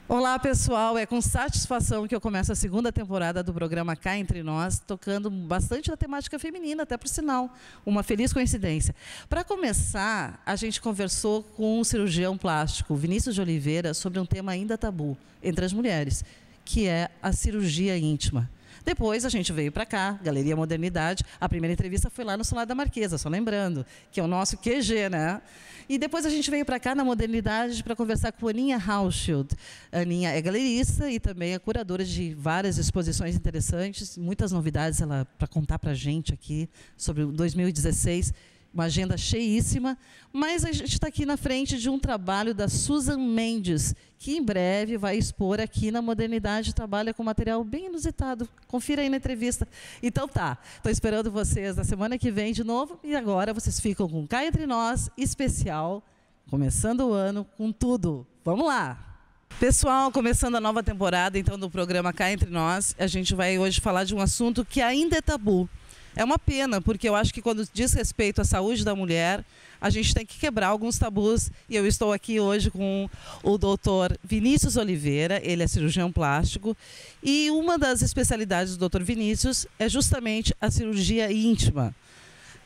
Olá pessoal, é com satisfação que eu começo a segunda temporada do programa Cá Entre Nós, tocando bastante da temática feminina, até por sinal, uma feliz coincidência. Para começar, a gente conversou com um cirurgião plástico, Vinícius de Oliveira, sobre um tema ainda tabu entre as mulheres, que é a cirurgia íntima. Depois a gente veio para cá, Galeria Modernidade. A primeira entrevista foi lá no Solar da Marquesa, só lembrando, que é o nosso QG, né? E depois a gente veio para cá na Modernidade para conversar com a Aninha Hauschild. A Aninha é galerista e também é curadora de várias exposições interessantes, muitas novidades para contar para a gente aqui sobre o 2016. Uma agenda cheíssima, mas a gente está aqui na frente de um trabalho da Susan Mendes, que em breve vai expor aqui na Modernidade, trabalha com material bem inusitado. Confira aí na entrevista. Então tá, estou esperando vocês na semana que vem de novo, e agora vocês ficam com Cá Entre Nós, especial, começando o ano com tudo. Vamos lá! Pessoal, começando a nova temporada então do programa Cá Entre Nós, a gente vai hoje falar de um assunto que ainda é tabu. É uma pena, porque eu acho que quando diz respeito à saúde da mulher, a gente tem que quebrar alguns tabus. E eu estou aqui hoje com o doutor Vinícius Oliveira, ele é cirurgião plástico. E uma das especialidades do doutor Vinícius é justamente a cirurgia íntima.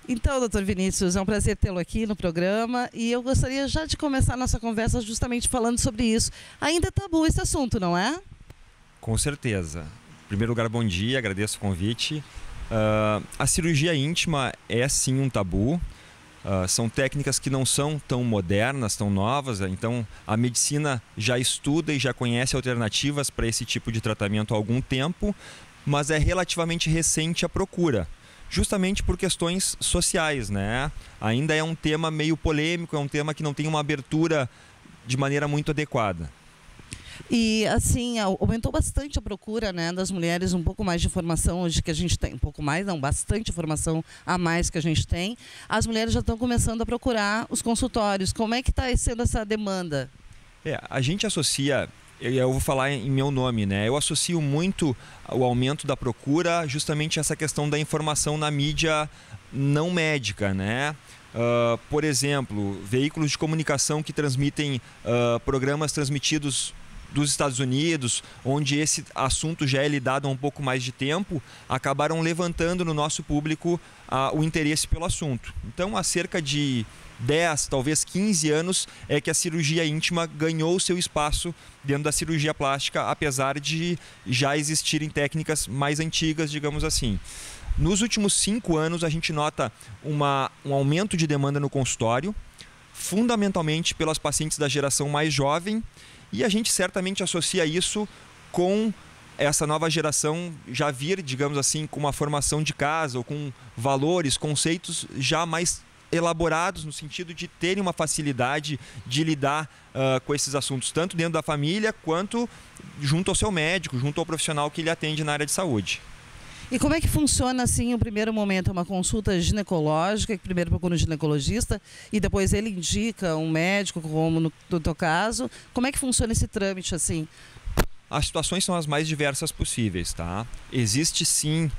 Então, doutor Vinícius, é um prazer tê-lo aqui no programa. E eu gostaria já de começar a nossa conversa justamente falando sobre isso. Ainda é tabu esse assunto, não é? Com certeza. Em primeiro lugar, bom dia, agradeço o convite. A cirurgia íntima é sim um tabu, são técnicas que não são tão modernas, tão novas, então a medicina já estuda e já conhece alternativas para esse tipo de tratamento há algum tempo, mas é relativamente recente a procura, justamente por questões sociais, né? Ainda é um tema meio polêmico, é um tema que não tem uma abertura de maneira muito adequada. E assim, aumentou bastante a procura, né, das mulheres, um pouco mais de informação hoje que a gente tem, um pouco mais, não, bastante informação a mais que a gente tem. As mulheres já estão começando a procurar os consultórios. Como é que está sendo essa demanda? A gente associa, eu vou falar em meu nome, né? Eu associo muito o aumento da procura justamente a essa questão da informação na mídia não médica, né? Por exemplo, veículos de comunicação que transmitem programas transmitidos dos Estados Unidos, onde esse assunto já é lidado há um pouco mais de tempo, acabaram levantando no nosso público o interesse pelo assunto. Então, há cerca de 10, talvez 15 anos, é que a cirurgia íntima ganhou o seu espaço dentro da cirurgia plástica, apesar de já existirem técnicas mais antigas, digamos assim. Nos últimos 5 anos, a gente nota um aumento de demanda no consultório, fundamentalmente pelas pacientes da geração mais jovem, e a gente certamente associa isso com essa nova geração já vir, digamos assim, com uma formação de casa ou com valores, conceitos já mais elaborados no sentido de terem uma facilidade de lidar com esses assuntos, tanto dentro da família quanto junto ao seu médico, junto ao profissional que ele atende na área de saúde. E como é que funciona assim o primeiro momento? É uma consulta ginecológica, que primeiro procura um ginecologista e depois ele indica um médico, como no teu caso. Como é que funciona esse trâmite assim? As situações são as mais diversas possíveis, tá? Existe sim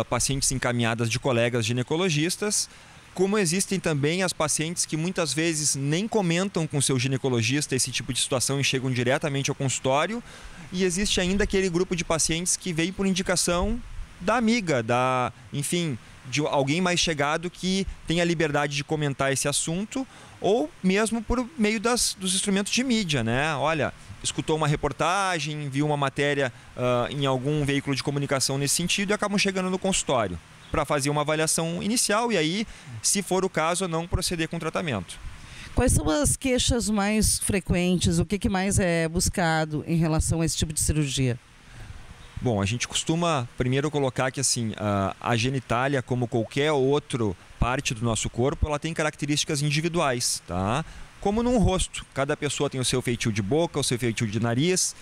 pacientes encaminhadas de colegas ginecologistas, como existem também as pacientes que muitas vezes nem comentam com o seu ginecologista esse tipo de situação e chegam diretamente ao consultório. E existe ainda aquele grupo de pacientes que veio por indicação da amiga, enfim, de alguém mais chegado que tem a liberdade de comentar esse assunto, ou mesmo por meio dos instrumentos de mídia, né? Olha, escutou uma reportagem, viu uma matéria em algum veículo de comunicação nesse sentido e acabam chegando no consultório para fazer uma avaliação inicial e aí, se for o caso, não proceder com o tratamento. Quais são as queixas mais frequentes? O que mais é buscado em relação a esse tipo de cirurgia? Bom, a gente costuma primeiro colocar que assim, a genitália, como qualquer outra parte do nosso corpo, ela tem características individuais, tá? Como num rosto, cada pessoa tem o seu feitio de boca, o seu feitio de nariz,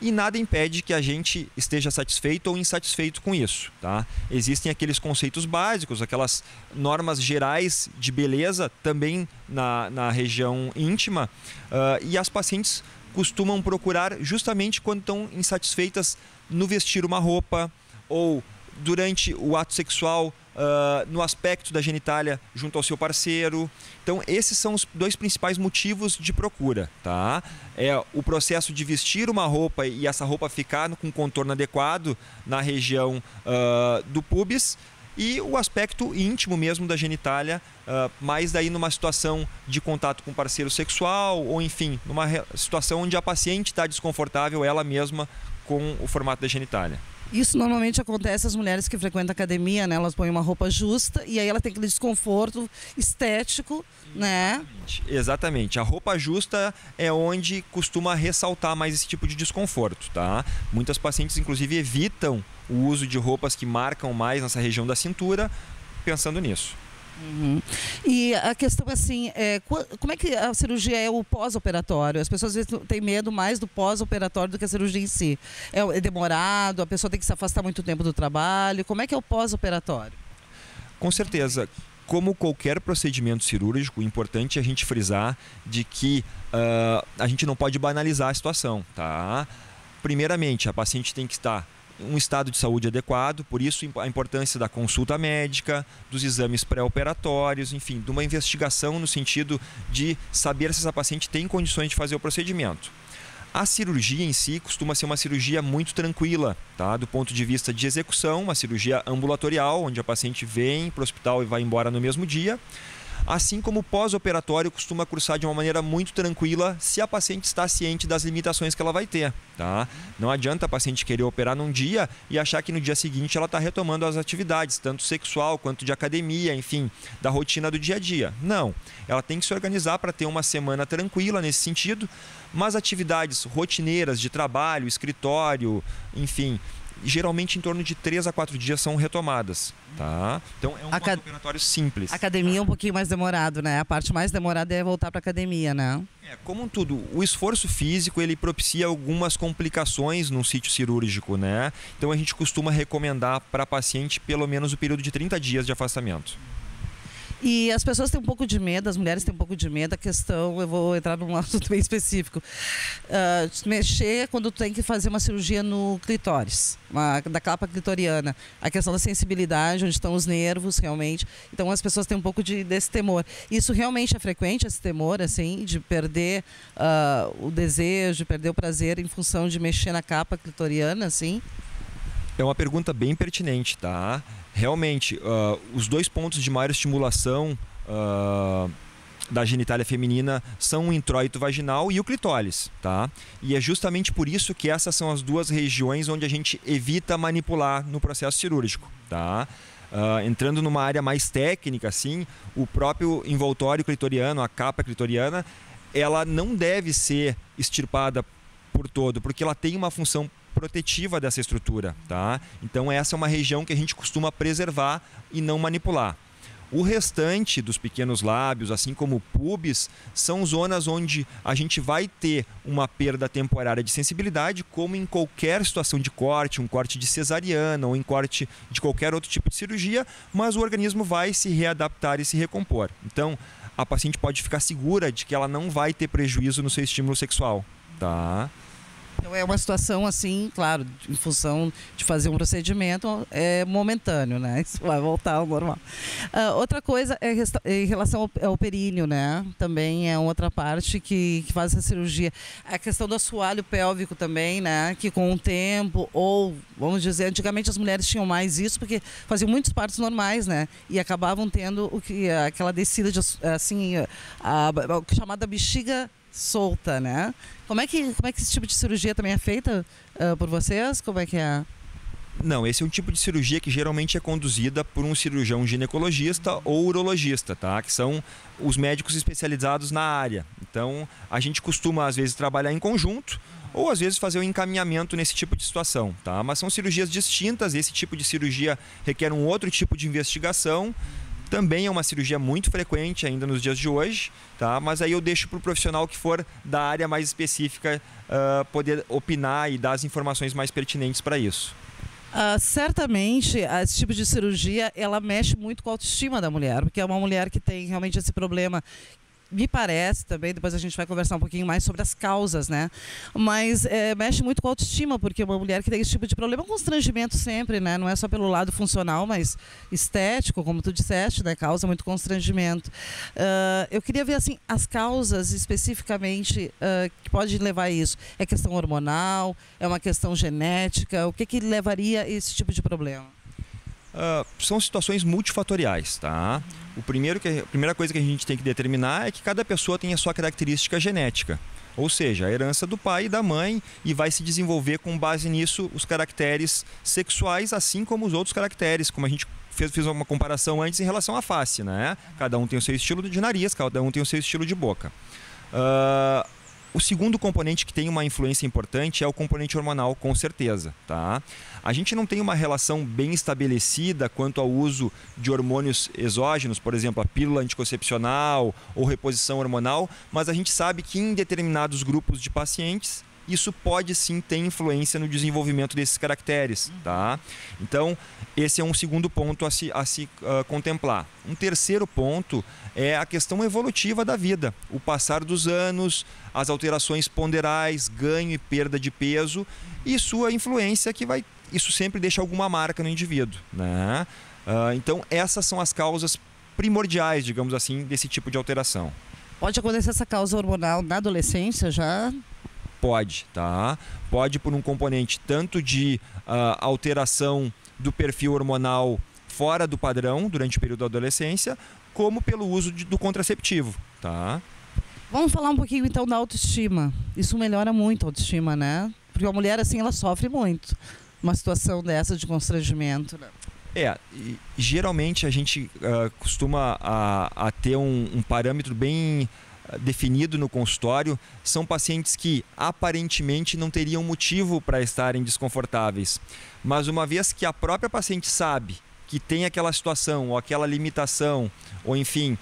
e nada impede que a gente esteja satisfeito ou insatisfeito com isso, tá? Existem aqueles conceitos básicos, aquelas normas gerais de beleza também na região íntima, e as pacientes costumam procurar justamente quando estão insatisfeitas no vestir uma roupa ou durante o ato sexual, no aspecto da genitália junto ao seu parceiro. Então, esses são os dois principais motivos de procura, tá? É o processo de vestir uma roupa e essa roupa ficar com contorno adequado na região do púbis, e o aspecto íntimo mesmo da genitália, mais daí numa situação de contato com parceiro sexual ou, enfim, numa situação onde a paciente está desconfortável ela mesma com o formato da genitália. Isso normalmente acontece às mulheres que frequentam a academia, né? Elas põem uma roupa justa e aí ela tem aquele desconforto estético, né? Exatamente. A roupa justa é onde costuma ressaltar mais esse tipo de desconforto, tá? Muitas pacientes, inclusive, evitam o uso de roupas que marcam mais nessa região da cintura, pensando nisso. Uhum. E a questão assim, como é que a cirurgia é o pós-operatório? As pessoas às vezes têm medo mais do pós-operatório do que a cirurgia em si. É demorado, a pessoa tem que se afastar muito tempo do trabalho. Como é que é o pós-operatório? Com certeza. Como qualquer procedimento cirúrgico, o importante é a gente frisar de que a gente não pode banalizar a situação, tá? Primeiramente, a paciente tem que estar um estado de saúde adequado, por isso a importância da consulta médica, dos exames pré-operatórios, enfim, de uma investigação no sentido de saber se essa paciente tem condições de fazer o procedimento. A cirurgia em si costuma ser uma cirurgia muito tranquila, tá? Do ponto de vista de execução, uma cirurgia ambulatorial, onde a paciente vem para o hospital e vai embora no mesmo dia. Assim como o pós-operatório costuma cursar de uma maneira muito tranquila se a paciente está ciente das limitações que ela vai ter, tá? Não adianta a paciente querer operar num dia e achar que no dia seguinte ela está retomando as atividades, tanto sexual quanto de academia, enfim, da rotina do dia a dia. Não, ela tem que se organizar para ter uma semana tranquila nesse sentido, mas atividades rotineiras de trabalho, escritório, enfim, geralmente em torno de 3 a 4 dias são retomadas, tá? Então é um pós-operatório simples. Academia é um pouquinho mais demorado, né? A parte mais demorada é voltar para academia, né? Como tudo, o esforço físico ele propicia algumas complicações no sítio cirúrgico, né? Então a gente costuma recomendar para a paciente pelo menos o período de 30 dias de afastamento. E as pessoas têm um pouco de medo, as mulheres têm um pouco de medo, a questão, eu vou entrar num assunto bem específico, mexer quando tem que fazer uma cirurgia no clitóris, da capa clitoriana, a questão da sensibilidade, onde estão os nervos realmente, então as pessoas têm um pouco desse temor. Isso realmente é frequente, esse temor, assim, de perder o desejo, de perder o prazer em função de mexer na capa clitoriana, assim? É uma pergunta bem pertinente, tá? Realmente, os dois pontos de maior estimulação da genitália feminina são o introito vaginal e o clitóris, tá? E é justamente por isso que essas são as duas regiões onde a gente evita manipular no processo cirúrgico, tá? Entrando numa área mais técnica, assim, o próprio envoltório clitoriano, a capa clitoriana, ela não deve ser extirpada por todo, porque ela tem uma função protetiva dessa estrutura, tá? Então essa é uma região que a gente costuma preservar e não manipular. O restante dos pequenos lábios, assim como o pubis, são zonas onde a gente vai ter uma perda temporária de sensibilidade, como em qualquer situação de corte, um corte de cesariana ou em corte de qualquer outro tipo de cirurgia, mas o organismo vai se readaptar e se recompor. Então, a paciente pode ficar segura de que ela não vai ter prejuízo no seu estímulo sexual, tá? Então é uma situação assim, claro, em função de fazer um procedimento momentâneo, né? Isso vai voltar ao normal. Outra coisa é em relação ao períneo, né? Também é outra parte que faz essa cirurgia. A questão do assoalho pélvico também, né? Que com o tempo, ou vamos dizer, antigamente as mulheres tinham mais isso porque faziam muitos partos normais, né? E acabavam tendo aquela descida de, assim, a chamada bexiga solta, né? Como é que esse tipo de cirurgia também é feita por vocês? Como é que é? Não, esse é um tipo de cirurgia que geralmente é conduzida por um cirurgião ginecologista ou urologista, tá? Que são os médicos especializados na área. Então, a gente costuma, às vezes, trabalhar em conjunto ou às vezes fazer um encaminhamento nesse tipo de situação, tá? Mas são cirurgias distintas, esse tipo de cirurgia requer um outro tipo de investigação. Também é uma cirurgia muito frequente ainda nos dias de hoje, tá? Mas aí eu deixo para o profissional que for da área mais específica poder opinar e dar as informações mais pertinentes para isso. Certamente, esse tipo de cirurgia, ela mexe muito com a autoestima da mulher, porque é uma mulher que tem realmente esse problema. Me parece também, depois a gente vai conversar um pouquinho mais sobre as causas, né? Mas mexe muito com a autoestima, porque uma mulher que tem esse tipo de problema é um constrangimento sempre, né? Não é só pelo lado funcional, mas estético, como tu disseste, né? Causa muito constrangimento. Eu queria ver, assim, as causas especificamente que pode levar a isso. É questão hormonal? É uma questão genética? O que levaria a esse tipo de problema? São situações multifatoriais, tá? A primeira coisa que a gente tem que determinar é que cada pessoa tem a sua característica genética, ou seja, a herança do pai e da mãe, e vai se desenvolver com base nisso os caracteres sexuais, assim como os outros caracteres, como a gente fez uma comparação antes em relação à face, né? Cada um tem o seu estilo de nariz, cada um tem o seu estilo de boca. O segundo componente que tem uma influência importante é o componente hormonal, com certeza, tá? A gente não tem uma relação bem estabelecida quanto ao uso de hormônios exógenos, por exemplo, a pílula anticoncepcional ou reposição hormonal, mas a gente sabe que em determinados grupos de pacientes isso pode sim ter influência no desenvolvimento desses caracteres, tá? Então, esse é um segundo ponto a se contemplar. Um terceiro ponto é a questão evolutiva da vida, o passar dos anos, as alterações ponderais, ganho e perda de peso e sua influência isso sempre deixa alguma marca no indivíduo, né? Então, essas são as causas primordiais, digamos assim, desse tipo de alteração. Pode acontecer essa causa hormonal na adolescência já? Pode, tá? Pode por um componente tanto de alteração do perfil hormonal fora do padrão durante o período da adolescência, como pelo uso do contraceptivo, tá? Vamos falar um pouquinho então da autoestima. Isso melhora muito a autoestima, né? Porque a mulher assim, ela sofre muito uma situação dessa de constrangimento, né? Geralmente a gente costuma a ter um parâmetro bem definido no consultório. São pacientes que aparentemente não teriam motivo para estarem desconfortáveis, mas uma vez que a própria paciente sabe que tem aquela situação ou aquela limitação, ou enfim,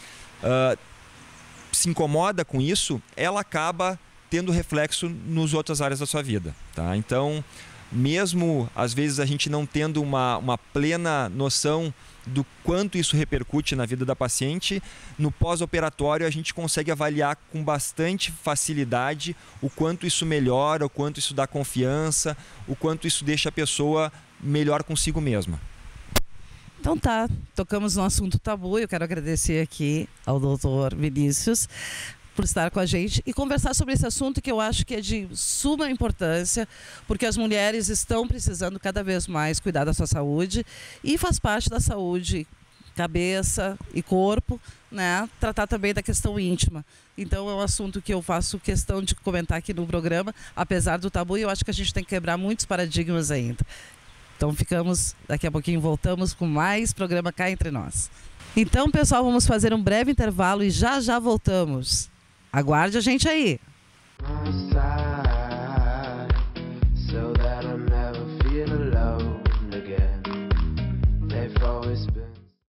se incomoda com isso, ela acaba tendo reflexo nas outras áreas da sua vida, tá? Então, mesmo às vezes a gente não tendo uma plena noção do quanto isso repercute na vida da paciente, no pós-operatório a gente consegue avaliar com bastante facilidade o quanto isso melhora, o quanto isso dá confiança, o quanto isso deixa a pessoa melhor consigo mesma. Então tá, tocamos no assunto tabu. Eu quero agradecer aqui ao Dr. Vinícius por estar com a gente e conversar sobre esse assunto que eu acho que é de suma importância, porque as mulheres estão precisando cada vez mais cuidar da sua saúde e faz parte da saúde, cabeça e corpo, né? Tratar também da questão íntima. Então é um assunto que eu faço questão de comentar aqui no programa, apesar do tabu, e eu acho que a gente tem que quebrar muitos paradigmas ainda. Então daqui a pouquinho voltamos com mais programa Cá Entre Nós. Então, pessoal, vamos fazer um breve intervalo e já voltamos. Aguarde a gente aí.